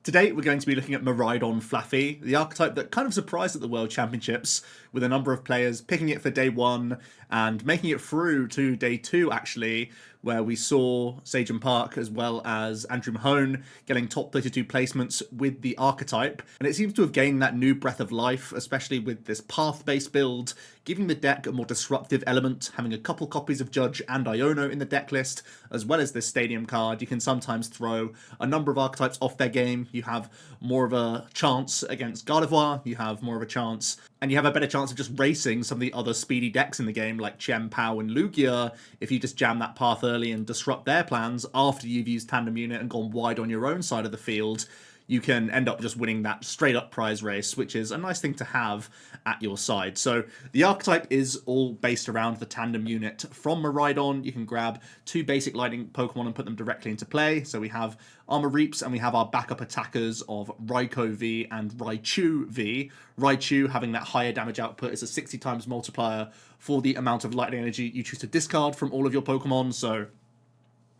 Today we're going to be looking at Miraidon Flaaffy, the archetype that kind of surprised at the World Championships, with a number of players picking it for day 1 and making it through to day 2 actually, where we saw Sage Park as well as Andrew Mahone getting top 32 placements with the archetype, and it seems to have gained that new breath of life, especially with this path-based build, giving the deck a more disruptive element, having a couple copies of Judge and Iono in the deck list, as well as this Stadium card. You can sometimes throw a number of archetypes off their game. You have more of a chance against Gardevoir, you have more of a chance, and you have a better chance of just racing some of the other speedy decks in the game, like Chien-Pao and Lugia, if you just jam that path early and disrupt their plans after you've used Tandem Unit and gone wide on your own side of the field. You can end up just winning that straight up prize race, which is a nice thing to have at your side. So the archetype is all based around the Tandem Unit from Miraidon. You can grab 2 basic lightning Pokemon and put them directly into play. So we have our Mareeps and we have our backup attackers of Raikou V and Raichu V. Raichu, having that higher damage output, is a 60 times multiplier for the amount of lightning energy you choose to discard from all of your Pokemon. So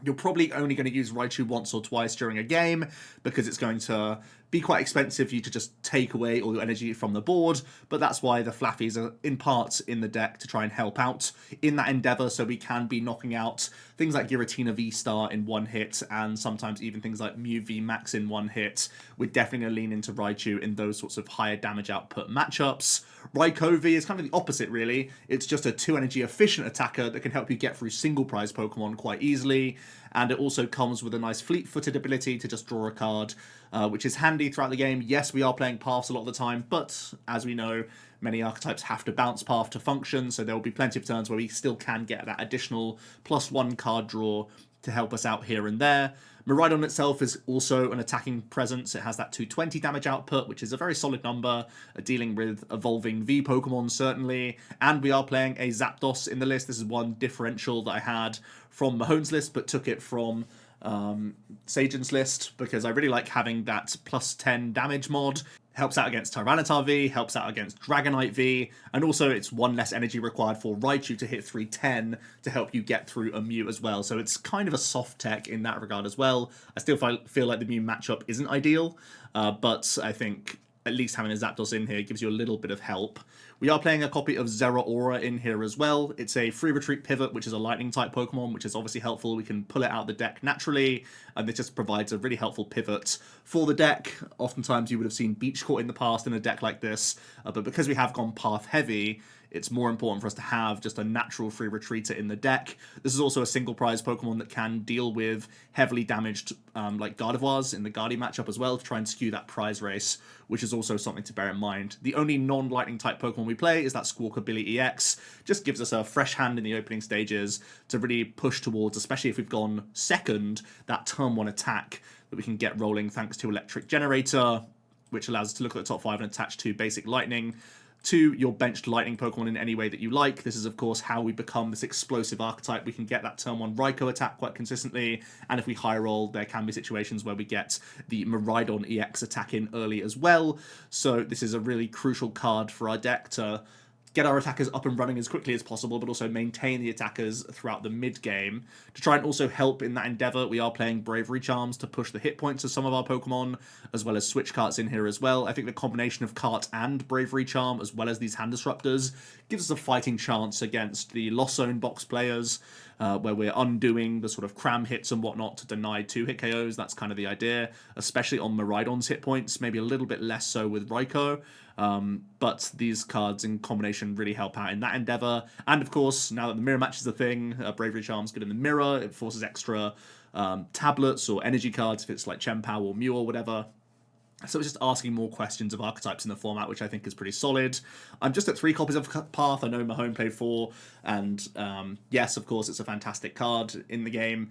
you're probably only going to use Raichu once or twice during a game, because it's going to be quite expensive for you to just take away all your energy from the board, but that's why the Flaaffys are in part in the deck to try and help out in that endeavour, so we can be knocking out things like Giratina V-Star in one hit, and sometimes even things like Mew V-Max in one hit. We're definitely going to lean into Raichu in those sorts of higher damage output matchups. Raikou V is kind of the opposite, really. It's just a 2 energy efficient attacker that can help you get through single prize Pokemon quite easily, and it also comes with a nice fleet-footed ability to just draw a card, which is handy throughout the game. Yes, we are playing paths a lot of the time, but as we know, many archetypes have to bounce path to function, so there will be plenty of turns where we still can get that additional +1 card draw to help us out here and there. Miraidon itself is also an attacking presence. It has that 220 damage output, which is a very solid number, dealing with evolving V Pokemon certainly, and we are playing a Zapdos in the list. This is one differential that I had from Mahone's list, but took it from Sajan's list, because I really like having that +10 damage mod. Helps out against Tyranitar V, helps out against Dragonite V, and also it's 1 less energy required for Raichu to hit 310 to help you get through a Mew as well. So it's kind of a soft tech in that regard as well. I still feel like the Mew matchup isn't ideal, but I think at least having a Zapdos in here gives you a little bit of help. We are playing a copy of Zeraora in here as well. It's a free retreat pivot, which is a lightning type Pokemon, which is obviously helpful. We can pull it out of the deck naturally, and it just provides a really helpful pivot for the deck. Oftentimes you would have seen Beach Court in the past in a deck like this, but because we have gone path heavy, it's more important for us to have just a natural free retreater in the deck. This is also a single prize Pokemon that can deal with heavily damaged like Gardevoirs in the Guardy matchup as well, to try and skew that prize race, which is also something to bear in mind. The only non-lightning type Pokemon we play is that Squawkabilly EX. Just gives us a fresh hand in the opening stages to really push towards, especially if we've gone second, that turn 1 attack that we can get rolling thanks to Electric Generator, which allows us to look at the top 5 and attach 2 basic lightning to your benched lightning Pokemon in any way that you like. This is of course how we become this explosive archetype. We can get that turn 1 Raikou attack quite consistently, and if we high roll, there can be situations where we get the Miraidon EX attack in early as well. So this is a really crucial card for our deck to get our attackers up and running as quickly as possible, but also maintain the attackers throughout the mid-game. To try and also help in that endeavour, we are playing Bravery Charms to push the hit points of some of our Pokemon, as well as Switch Carts in here as well. I think the combination of Cart and Bravery Charm, as well as these hand disruptors, gives us a fighting chance against the Lost Zone box players, where we're undoing the sort of cram hits and whatnot to deny 2-hit KOs. That's kind of the idea, especially on Miraidon's hit points, maybe a little bit less so with Raikou. But these cards in combination really help out in that endeavour. And of course, now that the mirror match is a thing, Bravery Charm's good in the mirror. It forces extra tablets or energy cards if it's like Chien-Pao or Mew or whatever. So it's just asking more questions of archetypes in the format, which I think is pretty solid. I'm just at 3 copies of Path. I know Mahone played 4, and yes, of course, it's a fantastic card in the game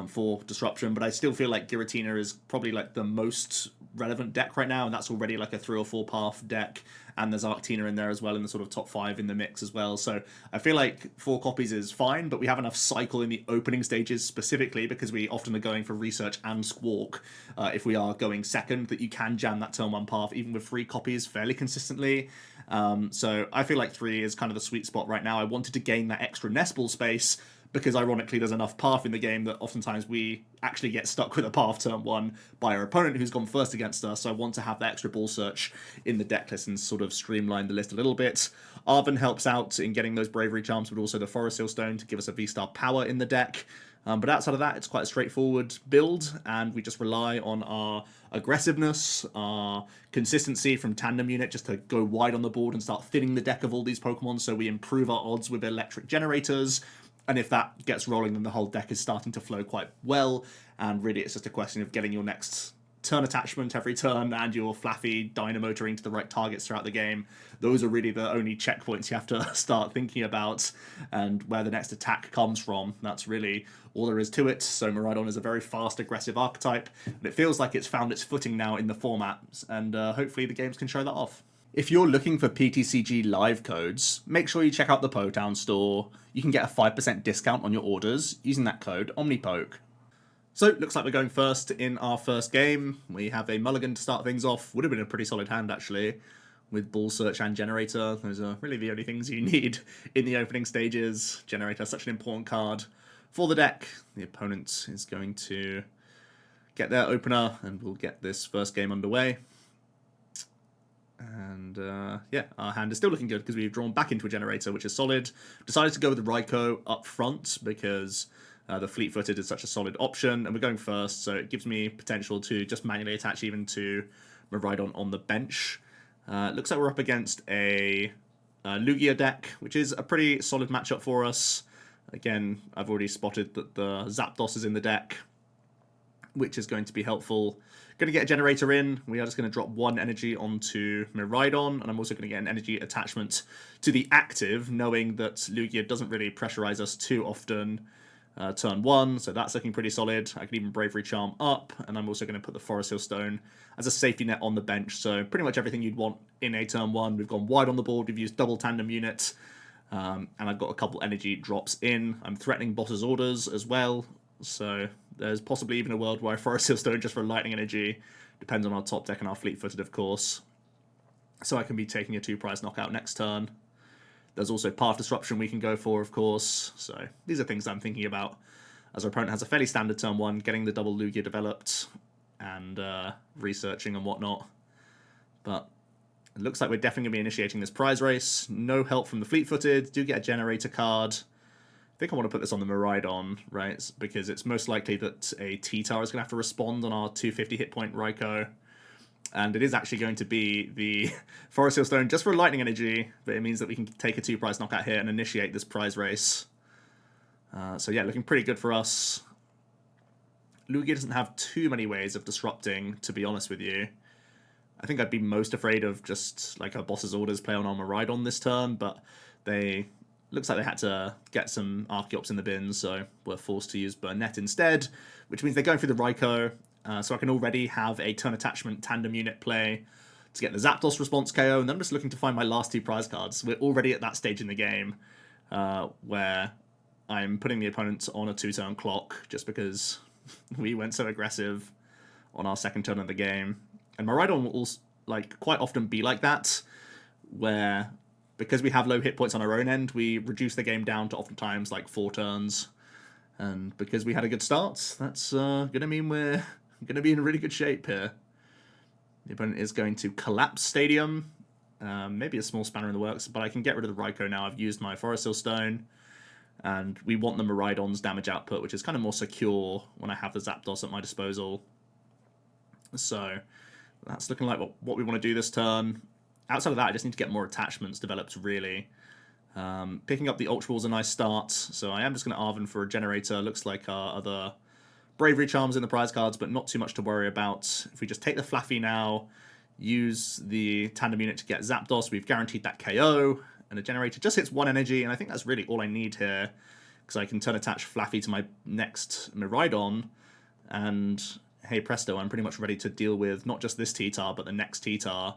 for disruption, but I still feel like Giratina is probably like the most relevant deck right now, and that's already like a 3 or 4 path deck, and there's Arctina in there as well in the sort of top 5 in the mix as well. So I feel like 4 copies is fine, but we have enough cycle in the opening stages specifically, because we often are going for research and squawk if we are going second, that you can jam that turn 1 path even with 3 copies fairly consistently. So I feel like 3 is kind of the sweet spot right now. I wanted to gain that extra Nest Ball space, because ironically there's enough path in the game that oftentimes we actually get stuck with a path turn 1 by our opponent who's gone first against us, so I want to have that extra ball search in the deck list and sort of streamline the list a little bit. Arven helps out in getting those Bravery Charms, but also the Forest Seal Stone to give us a V-Star power in the deck. But outside of that, it's quite a straightforward build, and we just rely on our aggressiveness, our consistency from Tandem Unit just to go wide on the board and start thinning the deck of all these Pokemon so we improve our odds with Electric Generators. And if that gets rolling, then the whole deck is starting to flow quite well, and really it's just a question of getting your next turn attachment every turn and your Flaaffy dynamotoring to the right targets throughout the game. Those are really the only checkpoints you have to start thinking about, and where the next attack comes from. That's really all there is to it. So Miraidon is a very fast, aggressive archetype, and it feels like it's found its footing now in the format, and hopefully the games can show that off. If you're looking for PTCG live codes, make sure you check out the Potown store. You can get a 5% discount on your orders using that code OmniPoke. So, looks like we're going first in our first game. We have a mulligan to start things off. Would have been a pretty solid hand, actually, with Ball Search and Generator. Those are really the only things you need in the opening stages. Generator is such an important card for the deck. The opponent is going to get their opener, and we'll get this first game underway. And, yeah, our hand is still looking good because we've drawn back into a Generator, which is solid. Decided to go with the Raikou up front because the fleet-footed is such a solid option, and we're going first, so it gives me potential to just manually attach even to Miraidon on the bench. Looks like we're up against a Lugia deck, which is a pretty solid matchup for us. Again, I've already spotted that the Zapdos is in the deck, which is going to be helpful. Going to get a Generator in. We are just going to drop 1 energy onto Miraidon, and I'm also going to get an energy attachment to the active, knowing that Lugia doesn't really pressurize us too often turn 1, so that's looking pretty solid. I can even Bravery Charm up, and I'm also going to put the Forest Seal Stone as a safety net on the bench, so pretty much everything you'd want in a turn 1. We've gone wide on the board, we've used double Tandem Unit, and I've got a couple energy drops in. I'm threatening Boss's Orders as well, so there's possibly even a world where I Forest Seal Stone just for lightning energy. Depends on our top deck and our fleet-footed, of course. So I can be taking a 2-prize knockout next turn. There's also Path Disruption we can go for, of course. So these are things I'm thinking about as our opponent has a fairly standard turn 1, getting the double Lugia developed and researching and whatnot. But it looks like we're definitely going to be initiating this prize race. No help from the fleet-footed. Do get a Generator card. I think I want to put this on the Miraidon, right? Because it's most likely that a T-Tar is going to have to respond on our 250 hit point Raikou. And it is actually going to be the Forest Seal Stone just for lightning energy, but it means that we can take a 2-prize knockout here and initiate this prize race. So yeah, looking pretty good for us. Lugia doesn't have too many ways of disrupting, to be honest with you. I think I'd be most afraid of just like a Boss's Orders play on Miraidon this turn, but they looks like they had to get some Archeops in the bin, so we're forced to use Burnett instead, which means they're going through the Raikou. So I can already have a turn attachment Tandem Unit play to get the Zapdos response KO, and then I'm just looking to find my last 2 prize cards. We're already at that stage in the game where I'm putting the opponent on a 2-turn clock just because we went so aggressive on our second turn of the game. And Miraidon will also, like, quite often be like that, where because we have low hit points on our own end, we reduce the game down to oftentimes like 4 turns. And because we had a good start, that's going to mean we're going to be in really good shape here. The opponent is going to collapse Stadium. Maybe a small spanner in the works, but I can get rid of the Raikou now. I've used my Forest Seal Stone. And we want the Miraidon's damage output, which is kind of more secure when I have the Zapdos at my disposal. So that's looking like what we want to do this turn. Outside of that, I just need to get more attachments developed, really. Picking up the Ultra Ball is a nice start, so I am just going to Arven for a Generator. Looks like our other Bravery Charms in the prize cards, but not too much to worry about. If we just take the Flaaffy now, use the Tandem Unit to get Zapdos, we've guaranteed that KO, and a Generator just hits 1 energy, and I think that's really all I need here, because I can turn attach Flaaffy to my next Miraidon, and hey presto, I'm pretty much ready to deal with not just this T-Tar, but the next T-Tar.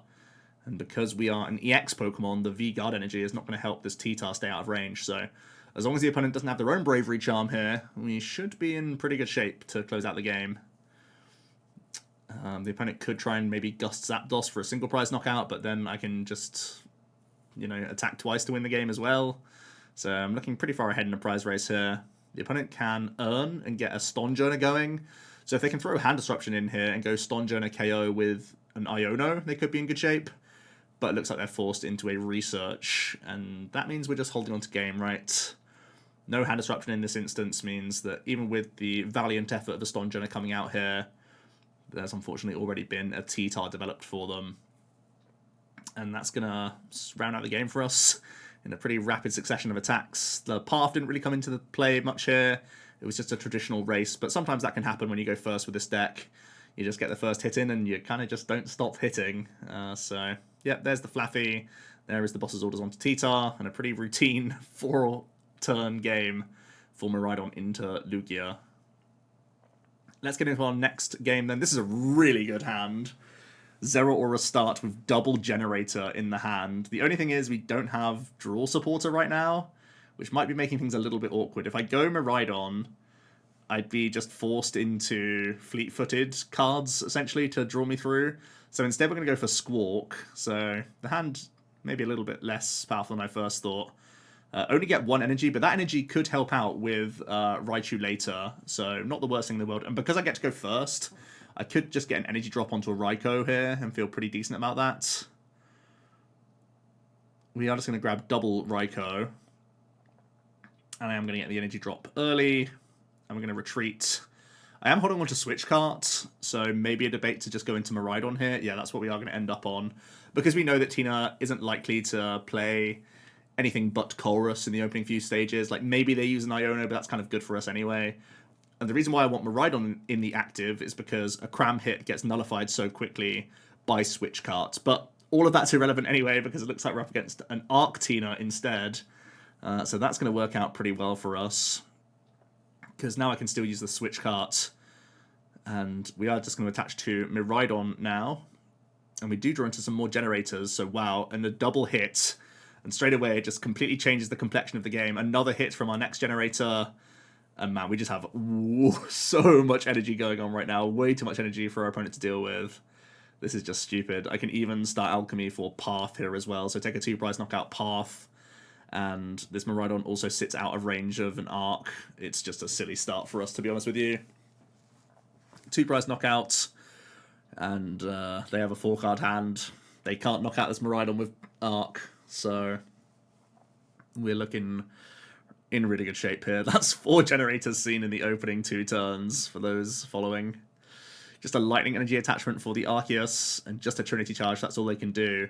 And because we are an EX Pokemon, the V-Guard energy is not going to help this T-Tar stay out of range. So as long as the opponent doesn't have their own Bravery Charm here, we should be in pretty good shape to close out the game. The opponent could try and maybe Gust Zapdos for a single prize knockout, but then I can just, you know, attack twice to win the game as well. So I'm looking pretty far ahead in the prize race here. the opponent can earn and get a Stonjourner going. So if they can throw Hand Disruption in here and go Stonjourner KO with an Iono, they could be in good shape. But it looks like they're forced into a research, and that means we're just holding on to game, right? No Hand Disruption in this instance means that even with the valiant effort of the Stonjourner coming out here, there's unfortunately already been a T-Tar developed for them. And that's going to round out the game for us in a pretty rapid succession of attacks. The path didn't really come into the play much here. It was just a traditional race, but sometimes that can happen when you go first with this deck. You just get the first hit in and you kind of just don't stop hitting. So, yep, there's the Flaaffy. There is the boss's orders onto T-Tar, and a pretty routine 4-turn game for Miraidon into Lugia. Let's get into our next game then. This is a really good hand. Zeraora start with double generator in the hand. The only thing is we don't have draw supporter right now, which might be making things a little bit awkward. If I go Miraidon, I'd be just forced into fleet-footed cards, essentially, to draw me through. So instead we're going to go for Squawk. So the hand maybe a little bit less powerful than I first thought. Only get 1 energy, but that energy could help out with Raichu later. So not the worst thing in the world. And because I get to go first, I could just get an energy drop onto a Raikou here and feel pretty decent about that. We are just going to grab double Raikou. And I am going to get the energy drop early. And we're going to retreat. I am holding on to Switch Cart, so maybe a debate to just go into Miraidon here. Yeah, that's what we are going to end up on. Because we know that Tina isn't likely to play anything but Chorus in the opening few stages. Like, maybe they use an Iono, but that's kind of good for us anyway. And the reason why I want Miraidon in the active is because a Cram hit gets nullified so quickly by Switch Cart. But all of that's irrelevant anyway, because it looks like we're up against an Arc Tina instead. So that's going to work out pretty well for us. Because now I can still use the Switch Cart. And we are just going to attach to Miraidon now. And we do draw into some more generators, so wow. And a double hit. And straight away, it just completely changes the complexion of the game. Another hit from our next generator. And man, we just have so much energy going on right now. Way too much energy for our opponent to deal with. This is just stupid. I can even start Alchemy for Path here as well. So take a 2-prize knockout Path. And this Miraidon also sits out of range of an Arc. It's just a silly start for us, to be honest with you. 2-prize knockout. And they have a 4-card hand. They can't knock out this Miraidon with Arc. So we're looking in really good shape here. That's 4 generators seen in the opening 2 turns for those following. Just a lightning energy attachment for the Arceus and just a Trinity Charge. That's all they can do.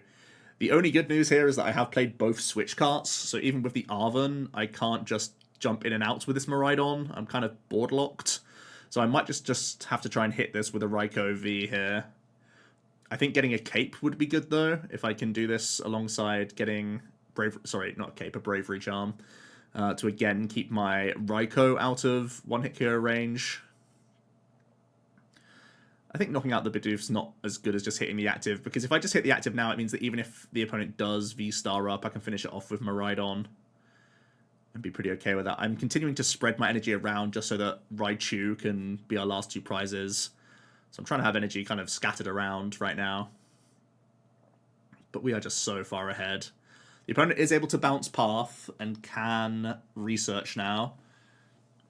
The only good news here is that I have played both Switch Carts, so even with the Arven, I can't just jump in and out with this Miraidon. I'm kind of board locked. So I might just have to try and hit this with a Raikou V here. I think getting a cape would be good though, if I can do this alongside getting a Bravery Charm. To again keep my Raikou out of one-hit KO range. I think knocking out the Bidoof's not as good as just hitting the active, because if I just hit the active now, it means that even if the opponent does V-Star up, I can finish it off with Miraidon and be pretty okay with that. I'm continuing to spread my energy around just so that Raichu can be our last 2 prizes. So I'm trying to have energy kind of scattered around right now. But we are just so far ahead. The opponent is able to bounce Path and can research now.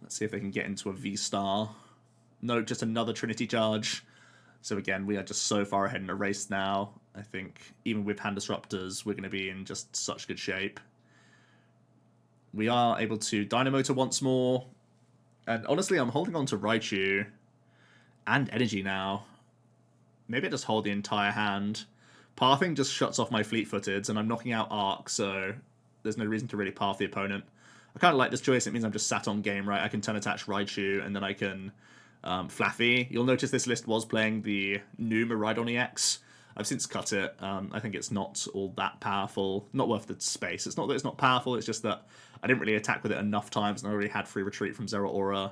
Let's see if they can get into a V-Star. No, just another Trinity Charge. So again, we are just so far ahead in the race now. I think even with Hand Disruptors, we're going to be in just such good shape. We are able to Dynamotor once more. And honestly, I'm holding on to Raichu and energy now. Maybe I just hold the entire hand. Pathing just shuts off my fleet-footeds, and I'm knocking out Arc, so there's no reason to really path the opponent. I kind of like this choice. It means I'm just sat on game, right? I can turn attach Raichu, and then I can Flaaffy. You'll notice this list was playing the new Miraidon EX. I've since cut it. I think it's not all that powerful. Not worth the space. It's not that it's not powerful, it's just that I didn't really attack with it enough times, and I already had free retreat from Zeraora,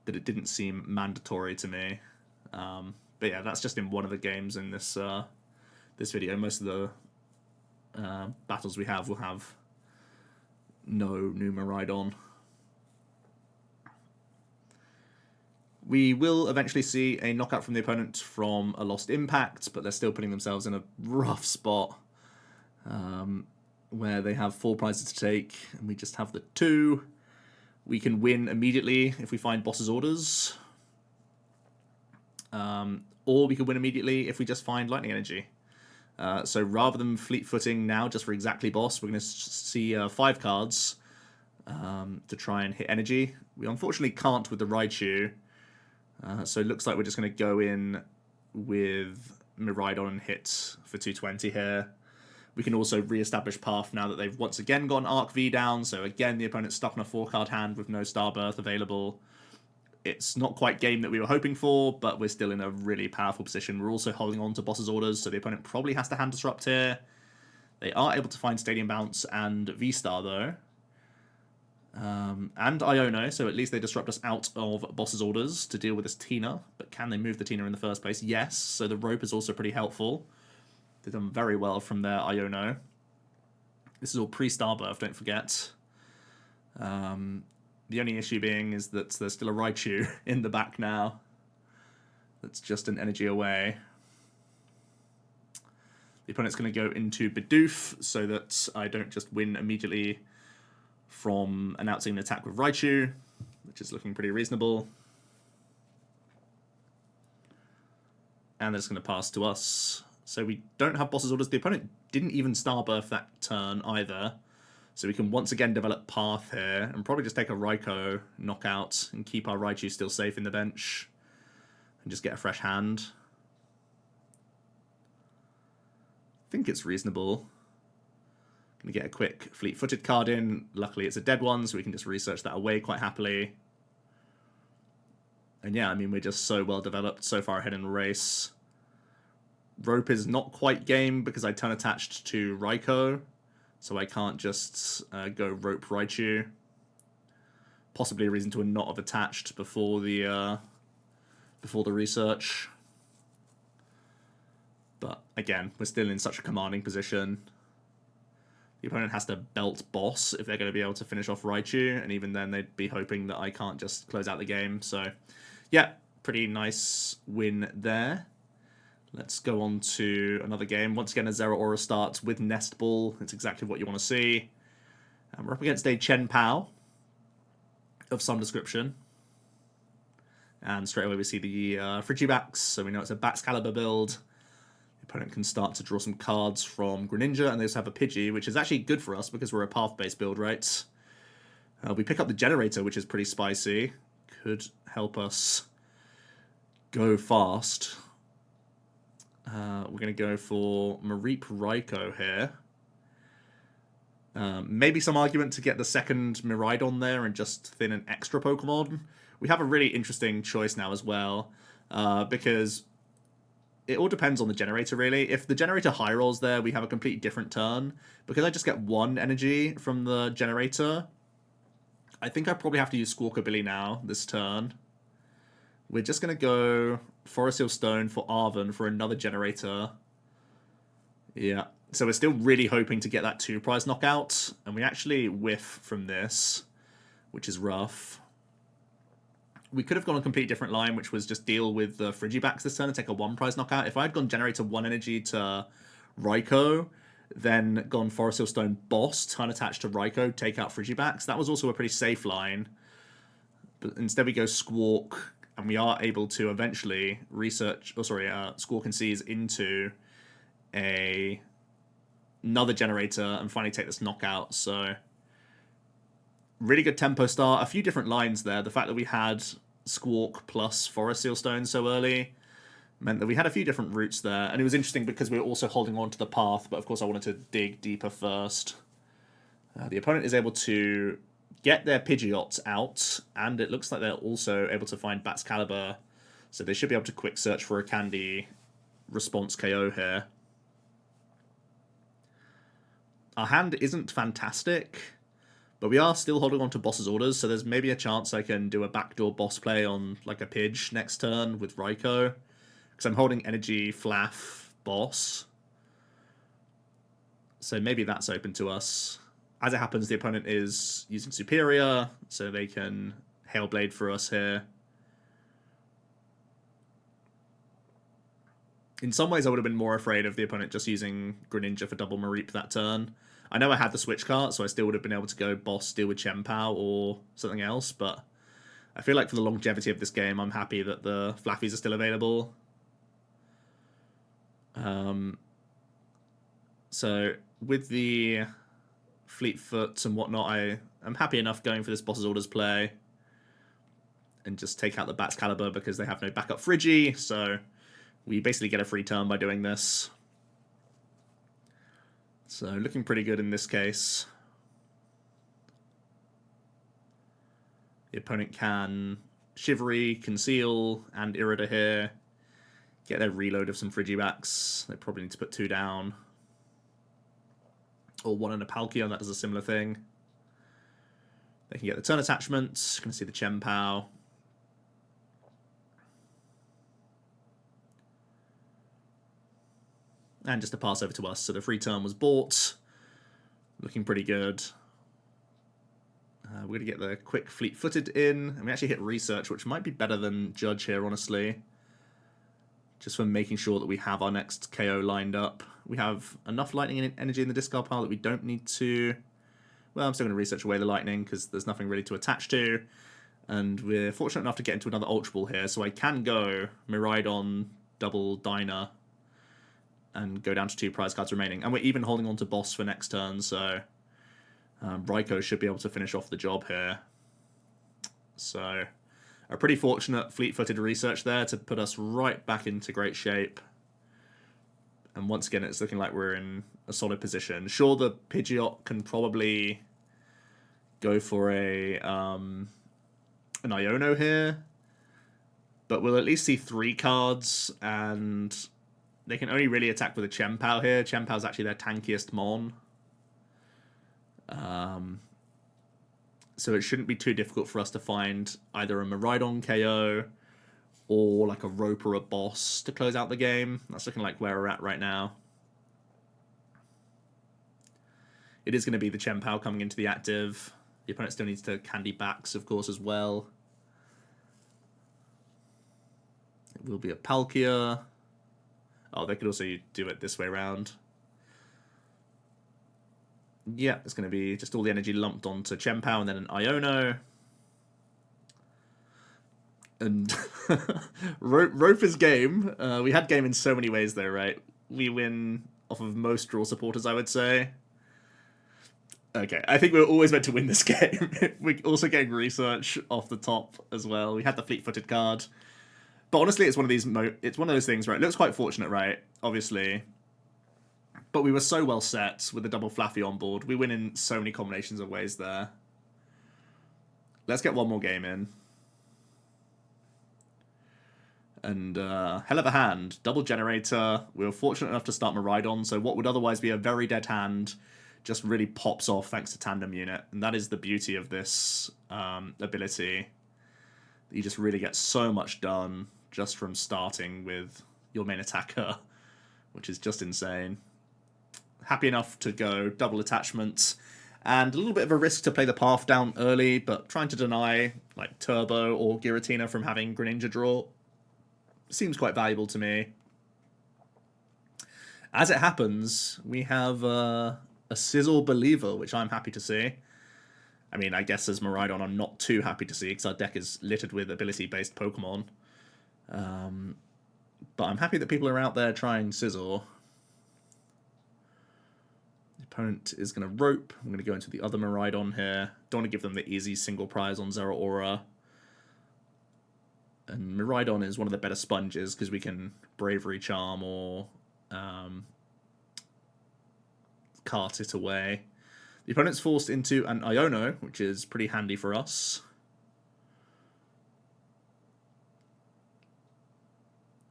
that it didn't seem mandatory to me. But yeah, that's just in one of the games in this this video. Most of the battles we have will have no new Miraidon. We will eventually see a knockout from the opponent from a Lost Impact, but they're still putting themselves in a rough spot where they have 4 prizes to take, and we just have the 2. We can win immediately if we find boss's orders. Or we can win immediately if we just find lightning energy. So rather than fleet-footing now just for exactly boss, we're going to see 5 cards to try and hit energy. We unfortunately can't with the Raichu. So it looks like we're just going to go in with Miraidon and hit for 220 here. We can also re-establish path now that they've once again got an Arc V down. So again, the opponent's stuck in a 4-card hand with no Starbirth available. It's not quite game that we were hoping for, but we're still in a really powerful position. We're also holding on to boss's orders, so the opponent probably has to hand disrupt here. They are able to find Stadium Bounce and V-Star, though. And Iono, so at least they disrupt us out of boss's orders to deal with this Tina. But can they move the Tina in the first place? Yes, so the rope is also pretty helpful. They've done very well from their Iono. This is all pre-Starbirth, don't forget. The only issue being is that there's still a Raichu in the back now. That's just an energy away. The opponent's going to go into Bidoof so that I don't just win immediately from announcing an attack with Raichu, which is looking pretty reasonable. And they're just going to pass to us. So we don't have boss's orders. The opponent didn't even Starbirth that turn either. So we can once again develop path here and probably just take a Raikou knockout and keep our Raichu still safe in the bench and just get a fresh hand. I think it's reasonable. Gonna get a quick fleet-footed card in. Luckily it's a dead one, so we can just research that away quite happily. And yeah, I mean, we're just so well developed, so far ahead in the race. Rope is not quite game because I turn attached to Raikou, so I can't just go rope Raichu. Possibly a reason to not have attached before the research. But again, we're still in such a commanding position. The opponent has to belt boss if they're going to be able to finish off Raichu, and even then they'd be hoping that I can't just close out the game. So yeah, pretty nice win there. Let's go on to another game. Once again, a Zeraora starts with Nest Ball. It's exactly what you want to see. And we're up against a Chien-Pao of some description. And straight away we see the Frigibax, so we know it's a Bax caliber build. The opponent can start to draw some cards from Greninja, and they also have a Pidgey, which is actually good for us because we're a path-based build, right? We pick up the Generator, which is pretty spicy. Could help us go fast. We're going to go for Mareep Raikou here. Maybe some argument to get the second Miraidon there and just thin an extra Pokemon. We have a really interesting choice now as well, because it all depends on the Generator, really. If the Generator high rolls there, we have a completely different turn. Because I just get 1 energy from the Generator, I think I probably have to use Squawkabilly now this turn. We're just going to go Forest Seal Stone for Arven for another Generator. Yeah, so we're still really hoping to get that 2-prize knockout, and we actually whiff from this, which is rough. We could have gone a completely different line, which was just deal with the Frigibax this turn and take a 1-prize knockout. If I had gone Generator 1 energy to Raikou, then gone Forest Seal Stone boss, turn attached to Raikou, take out Frigibax, that was also a pretty safe line. But instead we go Squawk, and we are able to eventually Squawk and Seize into another Generator and finally take this knockout. So really good tempo start. A few different lines there. The fact that we had Squawk plus Forest Seal Stone so early meant that we had a few different routes there. And it was interesting because we were also holding on to the path, but of course I wanted to dig deeper first. The opponent is able to get their Pidgeots out, and it looks like they're also able to find Bax Caliber, so they should be able to quick search for a Candy response KO here. Our hand isn't fantastic, but we are still holding on to boss's orders, so there's maybe a chance I can do a backdoor boss play on like a Pidge next turn with Raikou, because I'm holding energy, Flaff, boss. So maybe that's open to us. As it happens, the opponent is using Superior, so they can Hailblade for us here. In some ways, I would have been more afraid of the opponent just using Greninja for double Mareep that turn. I know I had the Switch Cart, so I still would have been able to go boss, deal with Chien-Pao or something else, but I feel like for the longevity of this game, I'm happy that the Flaaffies are still available. So with the Fleetfoot and whatnot, I'm happy enough going for this boss's orders play and just take out the Baxcalibur because they have no backup Frigi, so we basically get a free turn by doing this. So looking pretty good in this case. The opponent can Shivery, Conceal, and Irida here. Get their reload of some Frigibax. They probably need to put 2 down. Or 1 and a Palkia, that does a similar thing. They can get the turn attachments. Can see the Chien-Pao. And just a pass over to us. So the free turn was bought. Looking pretty good. We're going to get the quick fleet-footed in. And we actually hit research, which might be better than Judge here, honestly. Just for making sure that we have our next KO lined up. We have enough lightning energy in the discard pile that we don't need to... Well, I'm still going to research away the lightning because there's nothing really to attach to. And we're fortunate enough to get into another Ultra Ball here, so I can go Miraidon, double Dyna, and go down to 2 prize cards remaining. And we're even holding on to boss for next turn, so Raikou should be able to finish off the job here. So a pretty fortunate fleet-footed research there to put us right back into great shape. And once again, it's looking like we're in a solid position. Sure, the Pidgeot can probably go for an Iono here, but we'll at least see 3 cards, and they can only really attack with a Chien-Pao here. Chien-Pao's actually their tankiest Mon. So it shouldn't be too difficult for us to find either a Miraidon KO or like a rope or a boss to close out the game. That's looking like where we're at right now. It is going to be the Chien-Pao coming into the active. The opponent still needs to Candy Bax, of course, as well. It will be a Palkia. Oh, they could also do it this way around. Yeah, it's going to be just all the energy lumped onto Chien-Pao and then an Iono. And Rope is game. We had game in so many ways though, right? We win off of most draw supporters, I would say. Okay, I think we're always meant to win this game. We're also getting research off the top as well. We had the fleet-footed card. But honestly, it's one of these. It's one of those things, right? It looks quite fortunate, right? Obviously. But we were so well set with the double Flaaffy on board. We win in so many combinations of ways there. Let's get one more game in. And hell of a hand. Double Generator. We were fortunate enough to start Miraidon, so what would otherwise be a very dead hand just really pops off thanks to Tandem Unit. And that is the beauty of this ability. You just really get so much done just from starting with your main attacker, which is just insane. Happy enough to go double attachments, and a little bit of a risk to play the path down early, but trying to deny like Turbo or Giratina from having Greninja draw seems quite valuable to me. As it happens, we have a Scizor Believer, which I'm happy to see. I mean, I guess as Miraidon, I'm not too happy to see because our deck is littered with ability-based Pokemon. But I'm happy that people are out there trying Scizor. The opponent is going to rope. I'm going to go into the other Miraidon here. Don't want to give them the easy single prize on Zeraora. And Miraidon is one of the better sponges because we can Bravery Charm or cart it away. The opponent's forced into an Iono, which is pretty handy for us.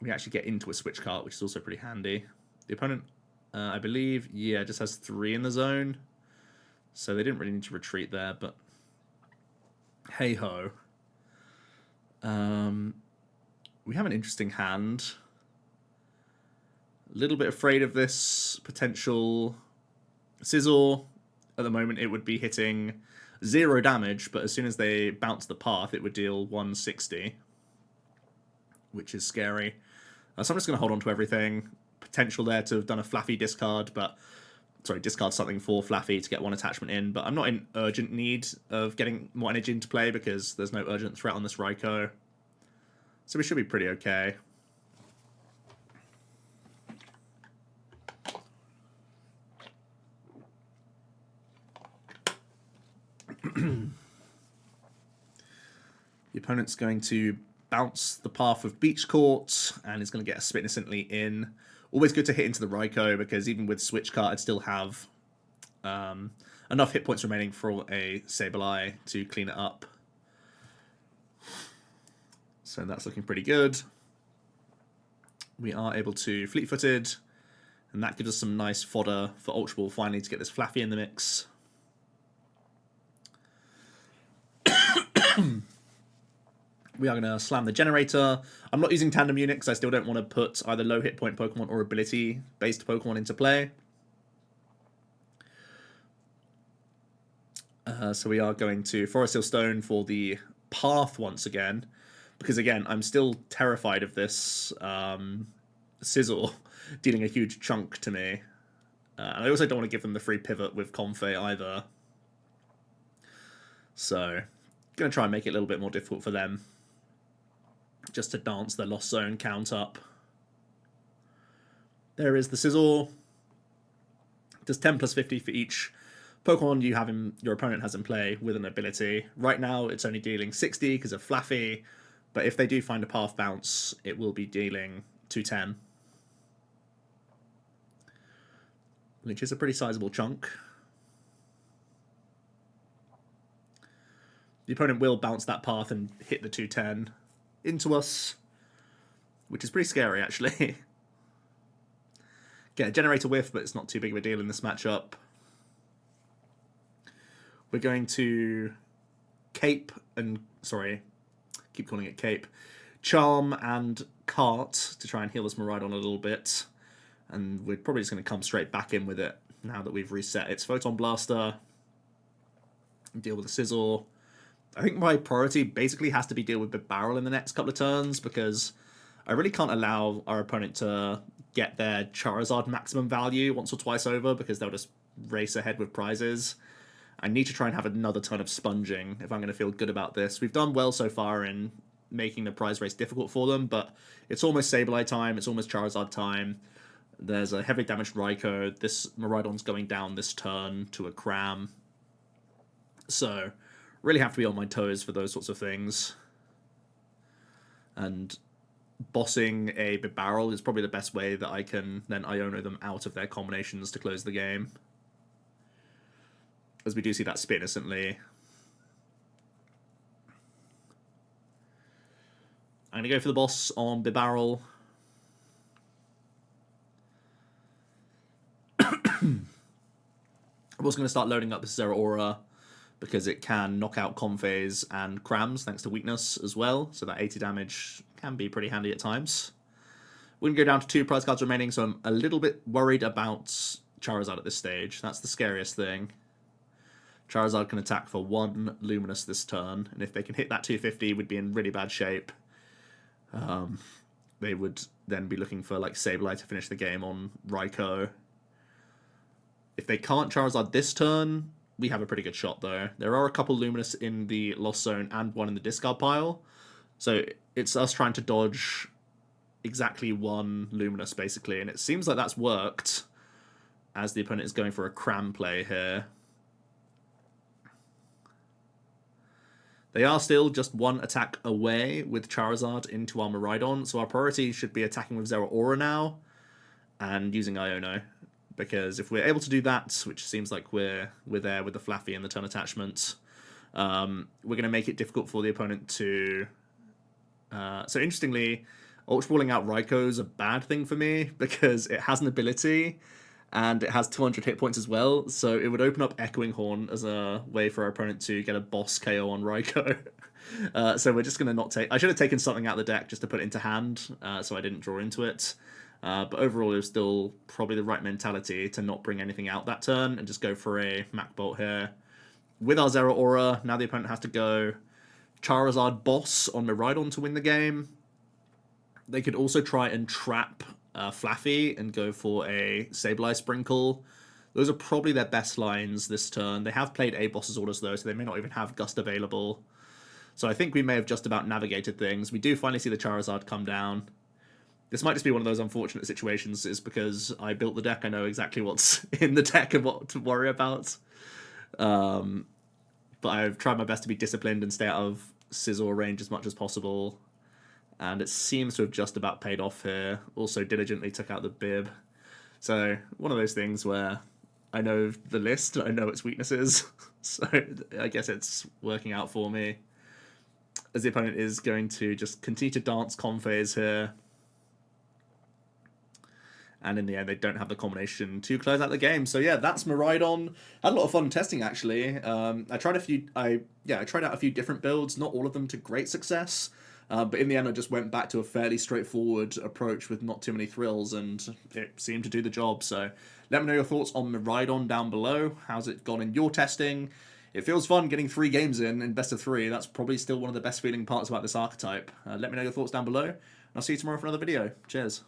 We actually get into a Switch Cart, which is also pretty handy. The opponent, I believe, yeah, just has 3 in the zone. So they didn't really need to retreat there, but hey-ho. We have an interesting hand. A little bit afraid of this potential Scizor. At the moment, it would be hitting 0 damage, but as soon as they bounce the path, it would deal 160, which is scary. So I'm just going to hold on to everything. Potential there to have done a Flaaffy discard, but discard something for Flaaffy to get one attachment in, but I'm not in urgent need of getting more energy into play because there's no urgent threat on this Raikou. So we should be pretty okay. The opponent's going to bounce the path of Beach Court and is going to get a Spit Innocently in. Always good to hit into the Raikou because even with Switch Cart, I'd still have enough hit points remaining for a Sableye to clean it up. So that's looking pretty good. We are able to Fleet-Footed, and that gives us some nice fodder for Ultra Ball finally to get this Flaaffy in the mix. We are going to slam the generator. I'm not using Tandem Unit because I still don't want to put either low hit point Pokemon or ability-based Pokemon into play. So we are going to Forest Hill Stone for the path once again. Because again, I'm still terrified of this Scizor dealing a huge chunk to me. And I also don't want to give them the free pivot with Comfey either. So, going to try and make it a little bit more difficult for them. Just to dance the Lost Zone count up. There is the Scizor. Does 10 plus 50 for each Pokemon your opponent has in play with an ability. Right now, it's only dealing 60 because of Flaaffy. But if they do find a Path Bounce, it will be dealing 210. Which is a pretty sizable chunk. The opponent will bounce that path and hit the 210 into us, which is pretty scary, actually. Get a Generator Whiff, but it's not too big of a deal in this matchup. We're going to keep calling it Cape, Charm and Cart to try and heal this Miraidon a little bit. And we're probably just going to come straight back in with it now that we've reset its Photon Blaster. Deal with the Scizor. I think my priority basically has to be deal with Big Barrel in the next couple of turns because I really can't allow our opponent to get their Charizard maximum value once or twice over because they'll just race ahead with prizes. I need to try and have another ton of sponging if I'm going to feel good about this. We've done well so far in making the prize race difficult for them, but it's almost Sableye time, it's almost Charizard time. There's a heavily damaged Raikou. This Miraidon's going down this turn to a Cram. So, really have to be on my toes for those sorts of things. And bossing a Big Barrel is probably the best way that I can then Iono them out of their combinations to close the game. As we do see that Spit Innocently. I'm going to go for the boss on Big Barrel. I'm also going to start loading up this Zeraora because it can knock out Comfeys and Crams thanks to weakness as well. So that 80 damage can be pretty handy at times. We're going to go down to 2 prize cards remaining, so I'm a little bit worried about Charizard at this stage. That's the scariest thing. Charizard can attack for 1 Luminous this turn, and if they can hit that 250, we'd be in really bad shape. They would then be looking for like Sableye to finish the game on Raikou. If they can't Charizard this turn, we have a pretty good shot though. There are a couple Luminous in the Lost Zone and 1 in the discard pile. So it's us trying to dodge exactly 1 Luminous basically, and it seems like that's worked as the opponent is going for a Cram play here. They are still just 1 attack away with Charizard into our Miraidon, so our priority should be attacking with Zeraora now and using Iono. Because if we're able to do that, which seems like we're there with the Flaaffy and the turn attachment, we're going to make it difficult for the opponent to... So interestingly, Ultra Balling out Raikou is a bad thing for me because it has an ability and it has 200 hit points as well, so it would open up Echoing Horn as a way for our opponent to get a boss KO on Raikou. So we're just going to not take... I should have taken something out of the deck just to put it into hand, so I didn't draw into it. But overall, it was still probably the right mentality to not bring anything out that turn and just go for a Mach Bolt here. With our Zeraora, now the opponent has to go Charizard Boss on Miraidon to win the game. They could also try and trap Flaaffy and go for a Sableye Sprinkle Those are probably their best lines this turn. They have played A-Boss's orders though, so they may not even have Gust available. So I think we may have just about navigated things. We do finally see the Charizard come down. This might just be one of those unfortunate situations, is because I built the deck, I know exactly what's in the deck and what to worry about. But I've tried my best to be disciplined and stay out of Scizor range as much as possible. And it seems to have just about paid off here. Also diligently took out the Bib. So one of those things where I know the list, I know its weaknesses. So I guess it's working out for me. As the opponent is going to just continue to dance Conphase here. And in the end, they don't have the combination to close out the game. So yeah, that's Miraidon. I had a lot of fun testing actually. I tried out a few different builds, not all of them to great success. But in the end, I just went back to a fairly straightforward approach with not too many thrills, and it seemed to do the job. So let me know your thoughts on Miraidon down below. How's it gone in your testing? It feels fun getting 3 games in best of 3. That's probably still one of the best feeling parts about this archetype. Let me know your thoughts down below, and I'll see you tomorrow for another video. Cheers.